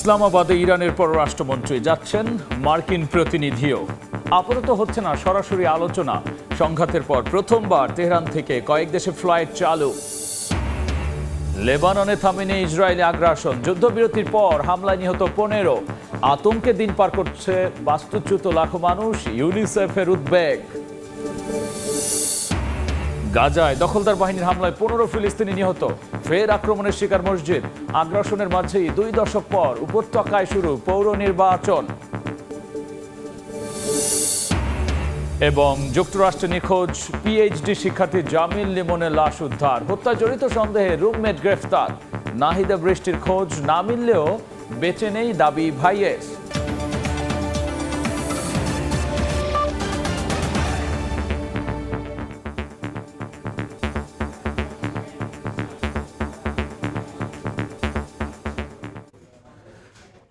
ইসলামাবাদে ইরানের পররাষ্ট্রমন্ত্রী যাচ্ছেন, মার্কিন প্রতিনিধিও। আপাতত হচ্ছে না সরাসরি আলোচনা। সংঘাতের পর প্রথমবার তেহরান থেকে কয়েক দেশে ফ্লাইট চালু। লেবাননে থামেনি ইসরায়েলি আগ্রাসন। যুদ্ধবিরতির পর হামলায় নিহত 15। আতঙ্কে দিন পার করছে বাস্তুচ্যুত লাখো মানুষ। ইউনিসেফের উদ্বেগ। গাজায় দখলদার বাহিনীর হামলায় 15 ফিলিস্তিনি নিহত। ফের আক্রমণের শিকার মসজিদ। আগ্রাসনের মাঝেই 2 দশক পর উপত্যকায় শুরু পৌর নির্বাচন। এবং যুক্তরাষ্ট্রে নিখোঁজ পিএইচডি শিক্ষার্থী জামিল লিমনের লাশ উদ্ধার। হত্যায় জড়িত সন্দেহে রুমমেট গ্রেফতার। নাহিদা বৃষ্টির খোঁজ না মিললেও বেঁচে নেই দাবি ভাইয়ের।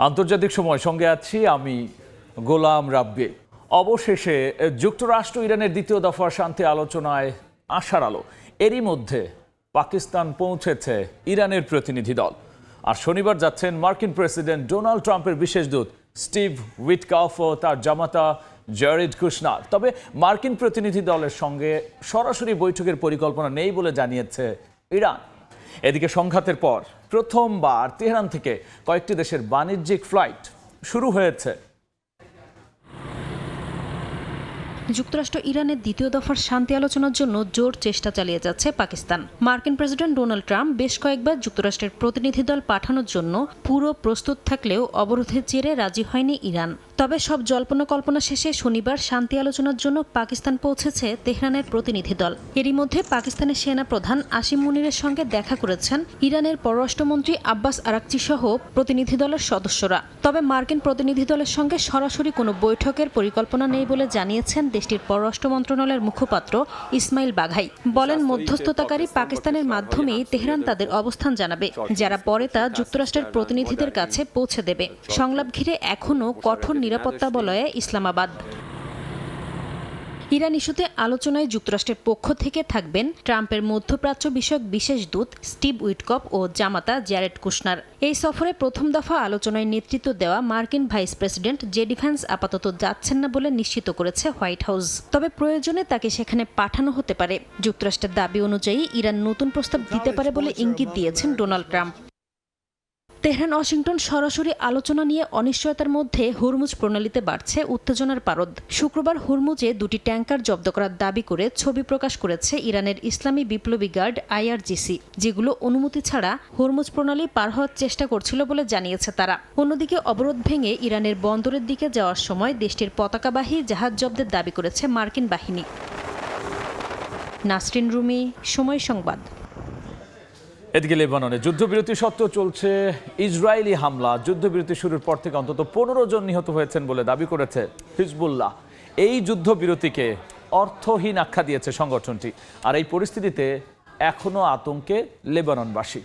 আন্তর্জাতিক সময় সঙ্গে আছি আমি গোলাম রাব্বি। অবশেষে যুক্তরাষ্ট্র ইরানের দ্বিতীয় দফার শান্তি আলোচনায় আশার আলো। এরই মধ্যে পাকিস্তান পৌঁছেছে ইরানের প্রতিনিধি দল। আর শনিবার যাচ্ছেন মার্কিন প্রেসিডেন্ট ডোনাল্ড ট্রাম্পের বিশেষ দূত স্টিভ উইটকফ ও তার জামাতা জ্যারেড কুশনার। তবে মার্কিন প্রতিনিধি দলের সঙ্গে সরাসরি বৈঠকের পরিকল্পনা নেই বলে জানিয়েছে ইরান। এদিকে সংঘাতের পর প্রথমবার তেহরান থেকে কয়েকটি দেশের বাণিজ্যিক ফ্লাইট শুরু হয়েছে। যুক্তরাষ্ট্র ইরানের দ্বিতীয় দফার শান্তি আলোচনার জন্য জোর চেষ্টা চালিয়ে যাচ্ছে পাকিস্তান। মার্কিন প্রেসিডেন্ট ডোনাল্ড ট্রাম্প বেশ কয়েকবার যুক্তরাষ্ট্রের প্রতিনিধি দল পাঠানোর জন্য পুরো প্রস্তুত থাকলেও অবরোধের জেরে রাজি হয়নি ইরান। তবে সব জল্পনা কল্পনা শেষে শনিবার শান্তি আলোচনার জন্য পাকিস্তান পৌঁছেছে তেহরানের প্রতিনিধি দল। এরই মধ্যে পাকিস্তানের সেনা প্রধান আসিম মুনিরের সঙ্গে দেখা করেছেন ইরানের পররাষ্ট্রমন্ত্রী আব্বাস আরাকচি সহ প্রতিনিধি দলের সদস্যরা। তবে মার্কিন প্রতিনিধি দলের সঙ্গে সরাসরি কোনো বৈঠকের পরিকল্পনা নেই বলে জানিয়েছেন দেশটির পররাষ্ট্র মন্ত্রণালয়ের মুখপাত্র ইসমাইল বাঘাই। বলেন, মধ্যস্থতাকারী পাকিস্তানের মাধ্যমেই তেহরান তাদের অবস্থান জানাবে, যারা পরে তা যুক্তরাষ্ট্রের প্রতিনিধিদের কাছে পৌঁছে দেবে। সংলাপ ঘিরে এখনও কঠোর নিরাপত্তা বলয়ে ইসলামাবাদ। ইরান ইস্যুতে আলোচনায় যুক্তরাষ্ট্রের পক্ষ থেকে থাকবেন ট্রাম্পের মধ্যপ্রাচ্য বিষয়ক বিশেষ দূত স্টিভ উইটকফ ও জামাতা জ্যারেড কুশনার। এই সফরে প্রথম দফা আলোচনায় নেতৃত্ব দেওয়া মার্কিন ভাইস প্রেসিডেন্ট জেডি ভ্যান্স আপাতত যাচ্ছেন না বলে নিশ্চিত করেছে হোয়াইট হাউস। তবে প্রয়োজনে তাকে সেখানে পাঠানো হতে পারে। যুক্তরাষ্ট্রের দাবি অনুযায়ী ইরান নতুন প্রস্তাব দিতে পারে বলে ইঙ্গিত দিয়েছেন ডোনাল্ড ট্রাম্প। তেহরান ওয়াশিংটন সরাসরি আলোচনা নিয়ে অনিশ্চয়তার মধ্যে হরমুজ প্রণালীতে বাড়ছে উত্তেজনার পারদ। শুক্রবার হরমুজে 2টি ট্যাঙ্কার জব্দ করার দাবি করে ছবি প্রকাশ করেছে ইরানের ইসলামী বিপ্লবী গার্ড আইআরজিসি, যেগুলো অনুমতি ছাড়া হরমুজ প্রণালী পার হওয়ার চেষ্টা করছিল বলে জানিয়েছে তারা। অন্যদিকে অবরোধ ভেঙে ইরানের বন্দরের দিকে যাওয়ার সময় দেশটির পতাকাবাহী জাহাজ জব্দের দাবি করেছে মার্কিন বাহিনী। নাসরিন রুমি, সময় সংবাদ। এদিকে লেবাননে যুদ্ধবিরতি সত্ত্বেও চলছে ইসরায়েলি হামলা। যুদ্ধবিরতি শুরুর পর থেকে অন্তত 15 জন নিহত হয়েছেন বলে দাবি করেছে হিজবুল্লাহ। এই যুদ্ধবিরতিকে অর্থহীন আখ্যা দিয়েছে সংগঠনটি। আর এই পরিস্থিতিতে এখনও আতঙ্কে লেবাননবাসী।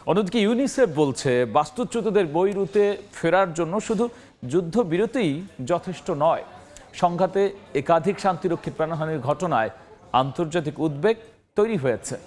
অন্যদিকে ইউনিসেফ বলছে বাস্তুচ্যুতদের বৈরুতে ফেরার জন্য শুধু যুদ্ধবিরতিই যথেষ্ট নয়। সংঘাতে একাধিক শান্তিরক্ষী প্রাণহানির ঘটনায় আন্তর্জাতিক উদ্বেগ তৈরি হয়েছে।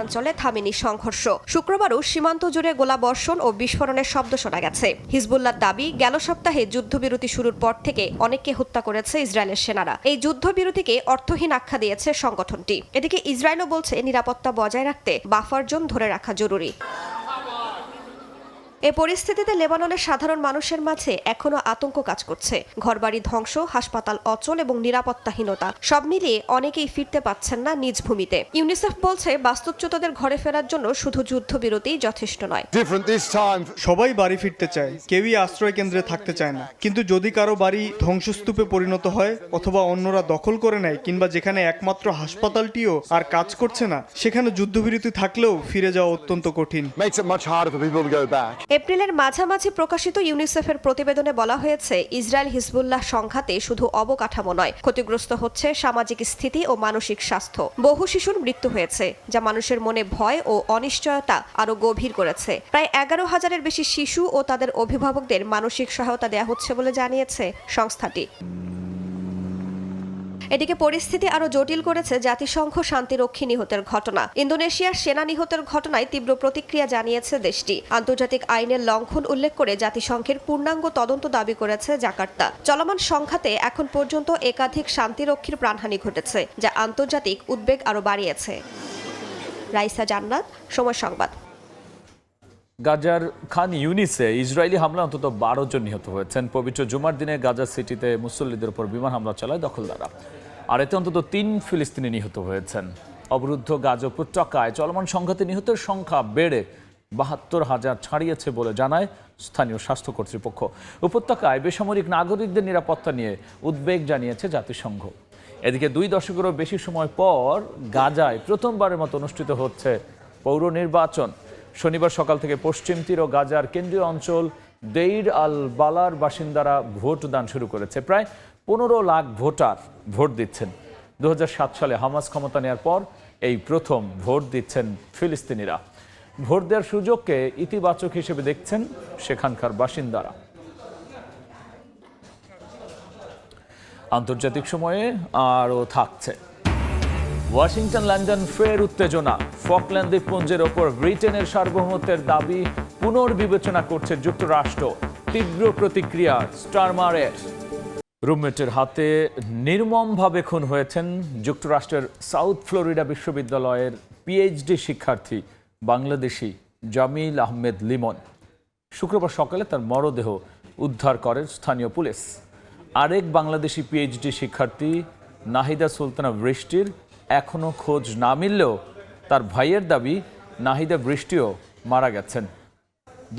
অঞ্চলে থামেনি সংঘর্ষ। শুক্রবারও সীমান্ত জুড়ে গোলাবর্ষণ ও বিস্ফোরণের শব্দ শোনা গেছে। হিজবুল্লাহর দাবি, গেল সপ্তাহে যুদ্ধবিরতি শুরুর পর থেকে অনেককে হত্যা করেছে ইসরায়েলের সেনারা। এই যুদ্ধবিরতিকে অর্থহীন আখ্যা দিয়েছে সংগঠনটি। এদিকে ইসরায়েলও বলছে নিরাপত্তা বজায় রাখতে বাফার জোন ধরে রাখা জরুরি। এ পরিস্থিতিতে লেবাননের সাধারণ মানুষের মাঝে এখনো আতঙ্ক কাজ করছে। ঘরবাড়ি ধ্বংস, হাসপাতাল অচল এবং নিরাপত্তাহীনতা সব মিলিয়ে অনেকেই ফিরতে পারছেন না নিজ ভূমিতে। ইউনিসেফ বলছে বাস্তুচ্যুতদের ঘরে ফেরার জন্য শুধু যুদ্ধবিরতিই যথেষ্ট নয়। সবাই বাড়ি ফিরতে চায়, কেউই আশ্রয় কেন্দ্রে থাকতে চায় না। কিন্তু যদি কারো বাড়ি ধ্বংসস্তূপে পরিণত হয় অথবা অন্যরা দখল করে নেয়, কিংবা যেখানে একমাত্র হাসপাতালটিও আর কাজ করছে না, সেখানে যুদ্ধবিরতি থাকলেও ফিরে যাওয়া অত্যন্ত কঠিন। এপ্রিলের মাঝামাঝি প্রকাশিত ইউনিসেফের প্রতিবেদনে বলা হয়েছে, ইসরায়েল হিজবুল্লাহ সংঘাতে শুধু অবকাঠামো নয়, ক্ষতিগ্রস্ত হচ্ছে সামাজিক স্থিতি ও মানসিক স্বাস্থ্য। বহু শিশুর মৃত্যু হয়েছে, যা মানুষের মনে ভয় ও অনিশ্চয়তা আরো গভীর করেছে। প্রায় 11,000-এর বেশি শিশু ও তাদের অভিভাবকদের মানসিক সহায়তা দেওয়া হচ্ছে বলে জানিয়েছে সংস্থাটি। এদিকে পরিস্থিতি আরো জটিল করেছে জাতিসংঘ শান্তিরক্ষী নিহতের ঘটনা। ইন্দোনেশিয়ার সেনা নিহতের ঘটনায় তীব্র প্রতিক্রিয়া জানিয়েছে দেশটি। আন্তর্জাতিক আইনের লঙ্ঘন উল্লেখ করে জাতিসংঘের পূর্ণাঙ্গ তদন্ত দাবি করেছে জাকার্তা। চলমান সংঘাতে এখন পর্যন্ত একাধিক শান্তিরক্ষীর প্রাণহানি ঘটেছে, যা আন্তর্জাতিক উদ্বেগ আরো বাড়িয়েছে। রাইসা জান্নাত, সময় সংবাদ। গাজার খান ইউনিসে ইসরায়েলি হামলা অন্তত 12 জন নিহত হয়েছেন। পবিত্র জুমার দিনে গাজা সিটিতে মুসল্লিদের উপর বিমান হামলা চালায় দখলদাররা, আর এতে অন্তত 3 ফিলিস্তিনি নিহত হয়েছেন। অবরুদ্ধ গাজা উপত্যকায় চলমান সংঘাতে নিহতের সংখ্যা বেড়ে 72,000 ছাড়িয়েছে বলে জানায় স্থানীয় স্বাস্থ্য কর্তৃপক্ষ। উপত্যকায় বেসামরিক নাগরিকদের নিরাপত্তা নিয়ে উদ্বেগ জানিয়েছে জাতিসংঘ। এদিকে 2 দশকেরও বেশি সময় পর গাজায় প্রথমবারের মতো অনুষ্ঠিত হচ্ছে পৌর নির্বাচন। শনিবার সকাল থেকে পশ্চিম তীর ও গাজার কেন্দ্রীয় অঞ্চল দেইর আল বালার বাসিন্দারা ভোটদান শুরু করেছে। প্রায় 15 লাখ ভোটার ভোট দিচ্ছেন। 2007 সালে হামাস ক্ষমতা নেওয়ার পর এই প্রথম ভোট দিচ্ছেন ফিলিস্তিনিরা। ভোট দেওয়ার সুযোগকে ইতিবাচক হিসেবে দেখছেন সেখানকার বাসিন্দারা। আন্তর্জাতিক সময়ে আরও থাকছে। ওয়াশিংটন লন্ডন ফের উত্তেজনা। ফকল্যান্ড দ্বীপপুঞ্জের ওপর ব্রিটেনের সার্বভৌমত্বের দাবি পুনর্বিবেচনা করছে যুক্তরাষ্ট্র। তীব্র প্রতিক্রিয়া স্টারমারের। রুমমেটের হাতে নির্মমভাবে খুন হয়েছেন যুক্তরাষ্ট্রের সাউথ ফ্লোরিডা বিশ্ববিদ্যালয়ের পিএইচডি শিক্ষার্থী বাংলাদেশি জামিল আহমেদ লিমন। শুক্রবার সকালে তার মরদেহ উদ্ধার করে স্থানীয় পুলিশ। আরেক বাংলাদেশি পিএইচডি শিক্ষার্থী নাহিদা সুলতানা বৃষ্টির এখনও খোঁজ না মিললেও তার ভাইয়ের দাবি নাহিদা বৃষ্টিও মারা গেছেন।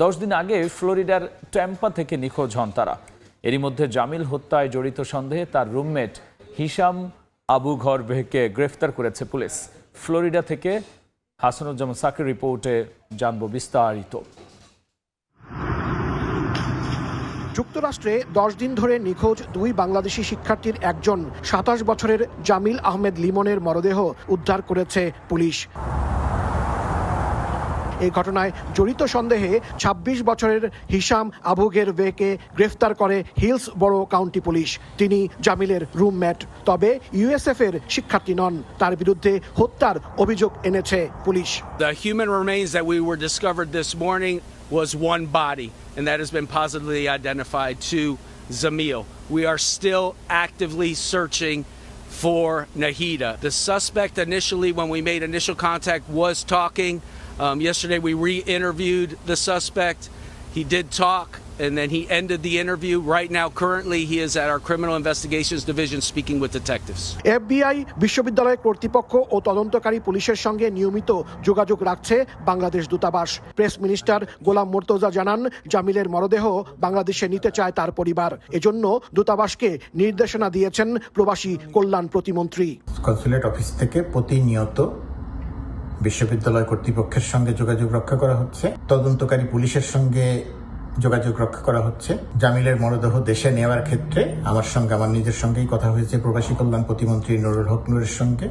10 দিন আগে ফ্লোরিডার ট্যাম্পা থেকে নিখোঁজ হন তারা। এরই মধ্যে জামিল হত্যায় জড়িত সন্দেহে তার রুমমেট হিশাম আবু ঘরবেহকে গ্রেফতার করেছে পুলিশ। ফ্লোরিডা থেকে হাসানুজ্জামান সাকির রিপোর্টে জানব বিস্তারিত। যুক্তরাষ্ট্রে 10 দিন ধরে নিখোঁজ 2 বাংলাদেশি শিক্ষার্থীর একজন 27 বছরের জামিল আহমেদ লিমনের মরদেহ উদ্ধার করেছে পুলিশ। এই ঘটনায় জড়িত সন্দেহে 26 বছরের হিশাম আবু ঘরবেহকে গ্রেফতার করে হিলসবরো কাউন্টি পুলিশ। তিনি জামিলের রুমমেট, তবে ইউএসএফ এর শিক্ষার্থী নন। তার বিরুদ্ধে হত্যার অভিযোগ এনেছে police. The human remains that we were discovered this morning was one body, and that has been positively identified to Zamil. We are still actively searching for Nahida. The suspect initially, when we made initial contact, was talking. Yesterday we re-interviewed the suspect. He did talk, and then he ended the interview. Right now, currently, he is at our Criminal Investigations Division speaking with detectives. FBI বিশ্ববিদ্যালয় কর্তৃপক্ষ ও তদন্তকারী পুলিশের সঙ্গে নিয়মিত যোগাযোগ রাখছে বাংলাদেশ দূতাবাস। Press minister গোলাম মুর্তজা জানান, জামিলের মরদেহ বাংলাদেশে নিতে চায় তার পরিবার। এজন্য দূতাবাসকে নির্দেশনা দিয়েছেন প্রবাসী কল্যাণ প্রতিমন্ত্রী। কনসুলেট অফিস থেকে প্রতিনিয়ত বিশ্ববিদ্যালয় কর্তৃপক্ষের সঙ্গে যোগাযোগ রক্ষা করা হচ্ছে, তদন্তকারী পুলিশের সঙ্গে যোগাযোগ রক্ষা করা হচ্ছে। জামিলের মরদেহ দেশে নেওয়ার ক্ষেত্রে আমার নিজের সঙ্গেই কথা হয়েছে প্রবাসী কল্যাণ প্রতিমন্ত্রী নুরুল হক নূরের সঙ্গে।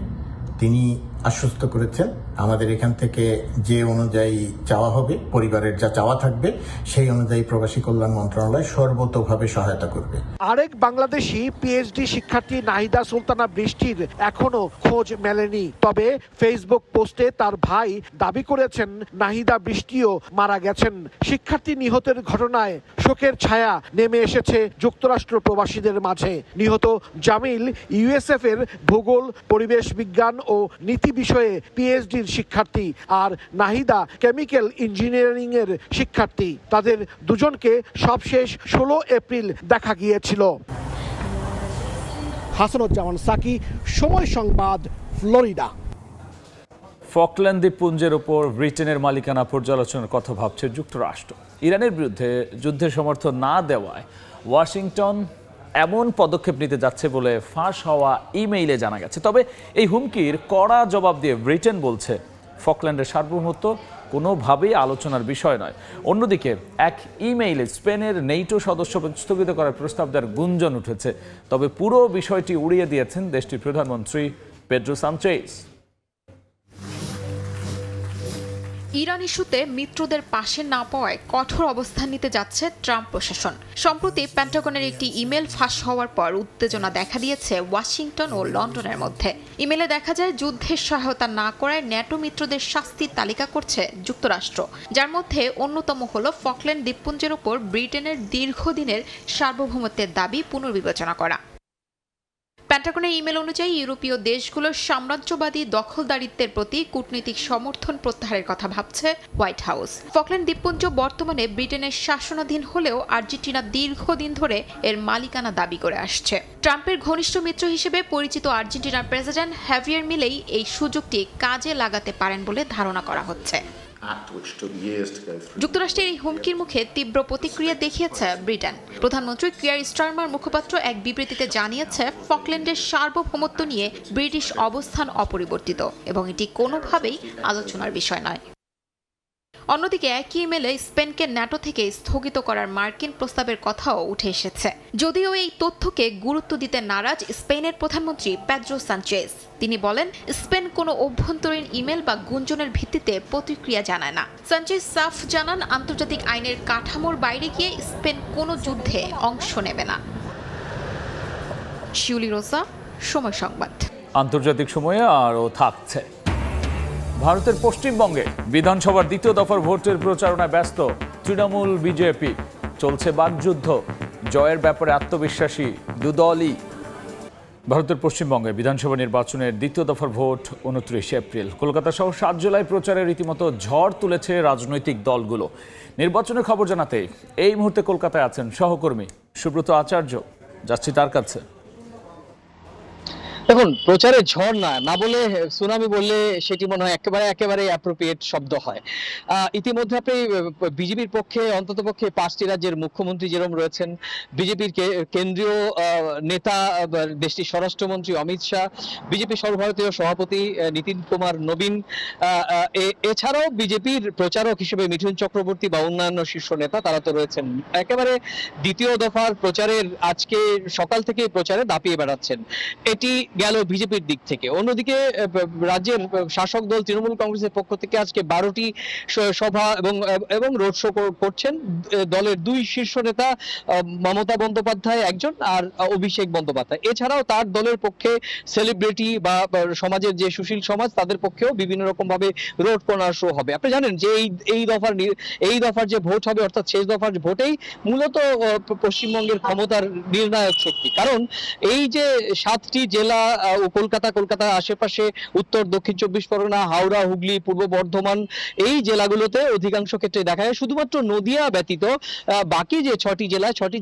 তিনি আশ্বস্ত করেছেন আমাদের এখান থেকে যে অনুযায়ী চাওয়া হবে, পরিবারের যা চাওয়া থাকবে, সেই অনুযায়ী প্রবাসী কল্যাণ মন্ত্রণালয় সর্বতোভাবে সহায়তা করবে। আরেক বাংলাদেশি পিএইচডি শিক্ষার্থী নাহিদা সুলতানা বৃষ্টির এখনো খোঁজ মেলেনি। তবে ফেসবুক পোস্টে তার ভাই দাবি করেছেন নাহিদা বৃষ্টিও মারা গেছেন। শিক্ষার্থী নিহতের ঘটনায় শোকের ছায়া নেমে এসেছে যুক্তরাষ্ট্র প্রবাসীদের মাঝে। নিহত জামিল ইউএসএফ এর ভূগোল, পরিবেশ বিজ্ঞান ও নীতি বিষয়ে পিএইচডির শিক্ষার্থী, আর নাহিদা কেমিক্যাল ইঞ্জিনিয়ারিং এর শিক্ষার্থী। তাদের দুজনকে সবশেষ 16 এপ্রিল দেখা গিয়েছিল। হাসানুজ্জামান সাকি, সময় সংবাদ, ফ্লোরিডা। ফকল্যান্ড দ্বীপপুঞ্জের ওপর ব্রিটেনের মালিকানা পর্যালোচনার কথা ভাবছে যুক্তরাষ্ট্র। ইরানের বিরুদ্ধে যুদ্ধের সমর্থন না দেওয়ায় ওয়াশিংটন এমন পদক্ষেপ নিতে যাচ্ছে বলে ফাঁস হওয়া ইমেইলে জানা গেছে। তবে এই হুমকির কড়া জবাব দিয়ে ব্রিটেন বলছে ফকল্যান্ডের সার্বভৌমত্ব কোনোভাবেই আলোচনার বিষয় নয়। অন্যদিকে এক ইমেইলে স্পেনের নেটো সদস্য স্থগিত করার প্রস্তাব দেওয়ার গুঞ্জন উঠেছে। তবে পুরো বিষয়টি উড়িয়ে দিয়েছেন দেশটির প্রধানমন্ত্রী পেড্রো সানচেজ। ইরান ইস্যুতে মিত্রদের পাশে না পাওয়ায় কঠোর অবস্থান নিতে যাচ্ছে ট্রাম্প প্রশাসন। সম্প্রতি পেন্টাগনের একটি ইমেল ফাঁস হওয়ার পর উত্তেজনা দেখা দিয়েছে ওয়াশিংটন ও লন্ডনের মধ্যে। ইমেলে দেখা যায় যুদ্ধের সহায়তা না করায় ন্যাটো মিত্রদের শাস্তির তালিকা করছে যুক্তরাষ্ট্র, যার মধ্যে অন্যতম হল ফকল্যান্ড দ্বীপপুঞ্জের ওপর ব্রিটেনের দীর্ঘদিনের সার্বভৌমত্বের দাবি পুনর্বিবেচনা করা। পেন্টাগনের ইমেল অনুযায়ী ইউরোপীয় দেশগুলোর সাম্রাজ্যবাদী দখলদারিত্বের প্রতি কূটনৈতিক সমর্থন প্রত্যাহারের কথা ভাবছে হোয়াইট হাউস। ফকল্যান্ড দ্বীপপুঞ্জ বর্তমানে ব্রিটেনের শাসনাধীন হলেও আর্জেন্টিনা দীর্ঘদিন ধরে এর মালিকানা দাবি করে আসছে। ট্রাম্পের ঘনিষ্ঠ মিত্র হিসেবে পরিচিত আর্জেন্টিনার প্রেসিডেন্ট হ্যাভিয়ার মিলেই এই সুযোগটি কাজে লাগাতে পারেন বলে ধারণা করা হচ্ছে। যুক্তরাষ্ট্রের এই হুমকির মুখে তীব্র প্রতিক্রিয়া দেখিয়েছে ব্রিটেন। প্রধানমন্ত্রী কিয়ার স্টারমার মুখপাত্র এক বিবৃতিতে জানিয়েছে, ফকল্যান্ডের সার্বভৌমত্ব নিয়ে ব্রিটিশ অবস্থান অপরিবর্তিত এবং এটি কোনোভাবেই আলোচনার বিষয় নয়। অন্যদিকে একই ইমেলে স্পেনকে ন্যাটো থেকে স্থগিত করার মার্কিন প্রস্তাবের কথাও উঠে এসেছে। যদিও এই তথ্যকে গুরুত্ব দিতে নারাজ স্পেনের প্রধানমন্ত্রী পেদ্রো সানচেজ। তিনি বলেন, স্পেন কোনো অভ্যন্তরীণ ইমেল বা গুঞ্জনের ভিত্তিতে প্রতিক্রিয়া জানায় না। সানচেজ সাফ জানান, আন্তর্জাতিক আইনের কাঠামোর বাইরে গিয়ে স্পেন কোনো যুদ্ধে অংশ নেবে না। শিউলি রোজা, সময় সংবাদ। আন্তর্জাতিক সময়ে আরও থাকছে। ভারতের পশ্চিমবঙ্গে বিধানসভার দ্বিতীয় দফার ভোটের প্রচারণায় ব্যস্ত তৃণমূল বিজেপি। চলছে বাকযুদ্ধ, জয়ের ব্যাপারে আত্মবিশ্বাসী দুদলই। ভারতের পশ্চিমবঙ্গে বিধানসভা নির্বাচনের দ্বিতীয় দফার ভোট 29 এপ্রিল। কলকাতা সহ 7 জেলায় প্রচারে রীতিমতো ঝড় তুলেছে রাজনৈতিক দলগুলো। নির্বাচনের খবর জানাতে এই মুহূর্তে কলকাতায় আছেন সহকর্মী সুব্রত আচার্য। যাচ্ছি তার কাছে। দেখুন, প্রচারে ঝড় না বলে সুনামি বললে সেটি মনে হয় একেবারে অ্যাপ্রোপ্রিয়েট শব্দ হয়। ইতিমধ্যে আপনি বিজেপির পক্ষে অন্ততপক্ষে 5টি রাজ্যের মুখ্যমন্ত্রী যেরকম রয়েছেন, বিজেপির কেন্দ্রীয় নেতা দেশটির স্বরাষ্ট্রমন্ত্রী অমিত শাহ, বিজেপি সর্বভারতীয় সভাপতি নীতিন কুমার নবীন, এছাড়াও বিজেপির প্রচারক হিসেবে মিঠুন চক্রবর্তী বা অন্যান্য শীর্ষ নেতা, তারা তো রয়েছেন। একেবারে দ্বিতীয় দফার প্রচারের আজকে সকাল থেকে প্রচারে দাপিয়ে বেড়াচ্ছেন। এটি গেল বিজেপির দিক থেকে। অন্যদিকে রাজ্যের শাসক দল তৃণমূল কংগ্রেসের পক্ষ থেকে আজকে 12টি সভা এবং রোড শো করছেন দলের 2 শীর্ষ নেতা, মমতা বন্দ্যোপাধ্যায় একজন আর অভিষেক বন্দ্যোপাধ্যায়। এছাড়াও তার দলের পক্ষে সেলিব্রিটি বা সমাজের যে সুশীল সমাজ, তাদের পক্ষেও বিভিন্ন রকম ভাবে রোড কর্নার শো হবে। আপনি জানেন যে এই দফার যে ভোট হবে, অর্থাৎ শেষ দফার ভোটেই মূলত পশ্চিমবঙ্গের ক্ষমতার নির্ণায়ক শক্তি। কারণ এই যে 7টি জেলা ও কলকাতার আশেপাশে উত্তর দক্ষিণ 24 পরগনা, হাওড়া, হুগলি, পূর্ব বর্ধমান, এই জেলাগুলোতে অধিকাংশ ক্ষেত্রে দেখা যায় শুধুমাত্র নদিয়া ব্যতীত বাকি যে 6টি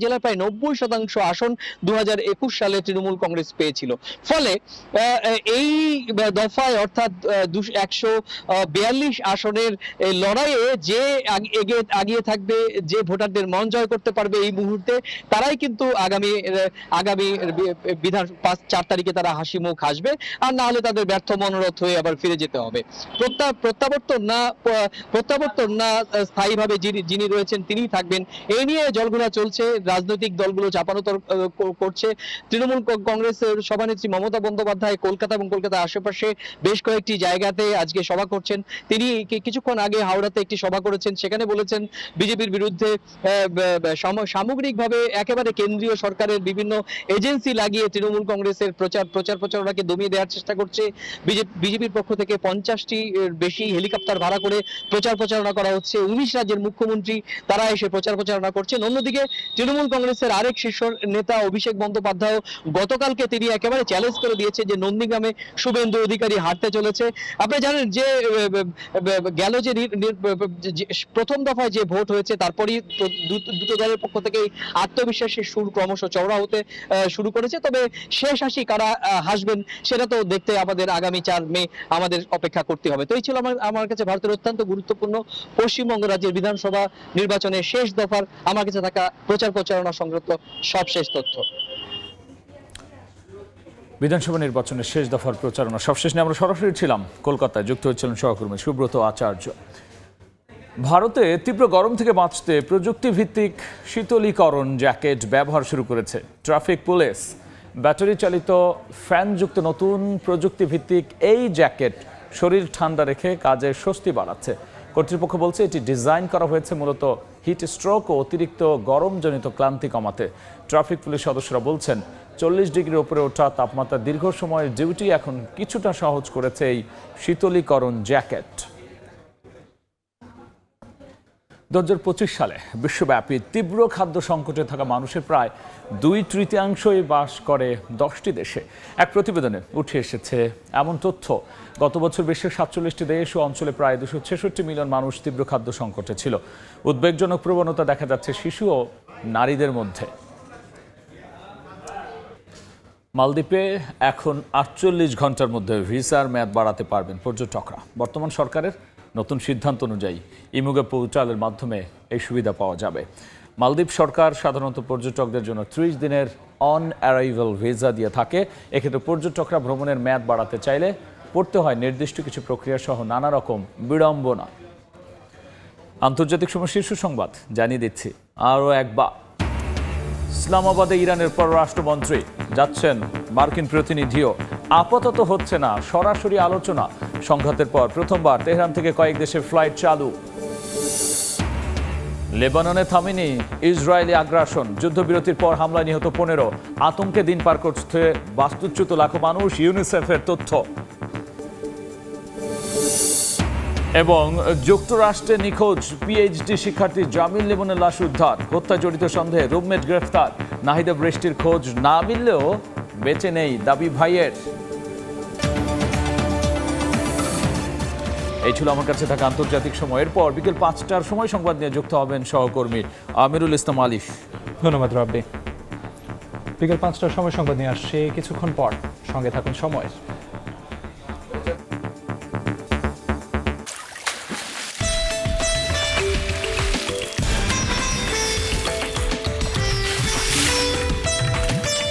জেলা প্রায় 90% আসন 2021 সালে তৃণমূল কংগ্রেস পেয়েছিল। ফলে এই দফায় অর্থাৎ 142 আসনের লড়াইয়ে যে আগিয়ে থাকবে, যে ভোটারদের মন জয় করতে পারবে এই মুহূর্তে, তারাই কিন্তু আগামী বিধান 4 তারিখে তারা হাসি মুখ হাসবে। আর না হলে তাদের ব্যর্থ মনোরথ হয়ে আবার ফিরে যেতে হবে। প্রত্যাবর্তন না স্থায়ীভাবে যিনি রয়েছেন তিনিই থাকবেন, এই নিয়ে জলঘোলা চলছে। রাজনৈতিক দলগুলো চাপানোতর করছে। তৃণমূল কংগ্রেসের সভানেত্রী মমতা বন্দ্যোপাধ্যায় কলকাতা এবং কলকাতার আশেপাশে বেশ কয়েকটি জায়গাতে আজকে সভা করছেন। তিনি কিছুক্ষণ আগে হাওড়াতে একটি সভা করেছেন। সেখানে বলেছেন বিজেপির বিরুদ্ধে সামগ্রিকভাবে একেবারে কেন্দ্রীয় সরকারের বিভিন্ন এজেন্সি লাগিয়ে তৃণমূল কংগ্রেসের প্রচারণাকে দমিয়ে দেওয়ার চেষ্টা করছে। বিজেপির পক্ষ থেকে 50টি বেশি হেলিকপ্টার ভাড়া করে প্রচারণা করা হচ্ছে। 19 রাজ্যের মুখ্যমন্ত্রী তারা এসে প্রচারণা করছেন। অন্যদিকে তৃণমূল কংগ্রেসের আরেক শীর্ষ নেতা অভিষেক বন্দ্যোপাধ্যায় গতকালকে তিনি একেবারে চ্যালেঞ্জ করে দিয়েছে যে নন্দীগ্রামে শুভেন্দু অধিকারী হারতে চলেছে। আপনি জানেন যে গেল যে প্রথম দফায় যে ভোট হয়েছে, তারপরই দুটো দলের পক্ষ থেকে আত্মবিশ্বাসের সুর ক্রমশ চওড়া হতে শুরু করেছে। তবে শেষ হাসি কারা হাসবেন সেটা তো দেখতে আমাদের আগামী 4 মে আমাদের অপেক্ষা করতে হবে। তো এই ছিল আমার কাছে ভারতের অত্যন্ত গুরুত্বপূর্ণ পশ্চিমবঙ্গ রাজ্যের বিধানসভা নির্বাচনের শেষ দফার আমার কাছে থাকা প্রচারণা সংক্রান্ত সবশেষ তথ্য। বিধানসভা নির্বাচনের শেষ দফার প্রচারণা সবশেষ নিয়ে আমরা সরাসরি ছিলাম কলকাতায়। যুক্ত হয়েছিলেন সহকর্মী সুব্রত আচার্য। ভারতে তীব্র গরম থেকে বাঁচতে প্রযুক্তিভিত্তিক শীতলীকরণ জ্যাকেট ব্যবহার শুরু করেছে ট্রাফিক পুলিশ। ব্যাটারি চালিত ফ্যানযুক্ত নতুন প্রযুক্তিভিত্তিক এই জ্যাকেট শরীর ঠান্ডা রেখে কাজের স্বস্তি বাড়াচ্ছে। কর্তৃপক্ষ বলছে এটি ডিজাইন করা হয়েছে মূলত হিট স্ট্রোক ও অতিরিক্ত গরমজনিত ক্লান্তি কমাতে। ট্রাফিক পুলিশ সদস্যরা বলছেন 40 ডিগ্রির উপরে ওঠা তাপমাত্রা দীর্ঘ সময়ের ডিউটি এখন কিছুটা সহজ করেছে এই শীতলীকরণ জ্যাকেট। 2025 সালে বিশ্বব্যাপী তীব্র খাদ্য সংকটে থাকা মানুষের প্রায় 2/3 বাস করে 10টি দেশে। এক প্রতিবেদনে উঠে এসেছে এমন তথ্য। গত বছর বিশ্বের 47টি দেশ ও অঞ্চলে প্রায় 266 মিলিয়ন মানুষ তীব্র খাদ্য সংকটে ছিল। উদ্বেগজনক প্রবণতা দেখা যাচ্ছে শিশু ও নারীদের মধ্যে। মালদ্বীপে এখন 48 ঘন্টার মধ্যে ভিসার মেয়াদ বাড়াতে পারবেন পর্যটকরা। বর্তমান সরকারের নতুন সিদ্ধান্ত অনুযায়ী ইমুগে পোর্টালের মাধ্যমে এই সুবিধা পাওয়া যাবে। মালদ্বীপ সরকার সাধারণত পর্যটকদের জন্য 30 দিনের অন অ্যারাইভাল ভিসা দিয়ে থাকে। এক্ষেত্রে পর্যটকরা ভ্রমণের মেয়াদ বাড়াতে চাইলে পড়তে হয় নির্দিষ্ট কিছু প্রক্রিয়া সহ নানা রকম বিড়ম্বনা। আন্তর্জাতিক সময় শীর্ষ সংবাদ জানিয়ে দিচ্ছি আরও একবার। ইসলামাবাদে ইরানের পররাষ্ট্রমন্ত্রী যাচ্ছেন, মার্কিন প্রতিনিধিও। আপাতত হচ্ছে না সরাসরি আলোচনা। সংঘাতের পর প্রথমবার তেহরান থেকে কয়েক দেশের ফ্লাইট চালু। লেবাননে থামেনি ইসরায়েলি আগ্রাসন। যুদ্ধবিরতির পর হামলায় নিহত 15। আতঙ্কে দিন পার করছে বাস্তুচ্যুত লাখো মানুষ, ইউনিসেফের তথ্য। এবং যুক্তরাষ্ট্রে নিখোঁজ পিএইচডি শিক্ষার্থী জামিল লিমনের লাশ উদ্ধার। হত্যা জড়িত সন্দেহে রুমমেট গ্রেফতার। নাহিদা বৃষ্টির খোঁজ না মিললেও বেঁচে নেই দাবি ভাইয়ের। এই ছিল আমার কাছে থাকা আন্তর্জাতিক সময়ের পর বিকেল 5টার সময় সংবাদ নিয়ে যুক্ত হবেন সহকর্মী আমিরুল ইসলাম আলিফ। ধন্যবাদ রাব্বি। বিকেল 5টার সময় সংবাদ নিয়ে আসছে কিছুক্ষণ পর। সঙ্গে থাকুন সময়।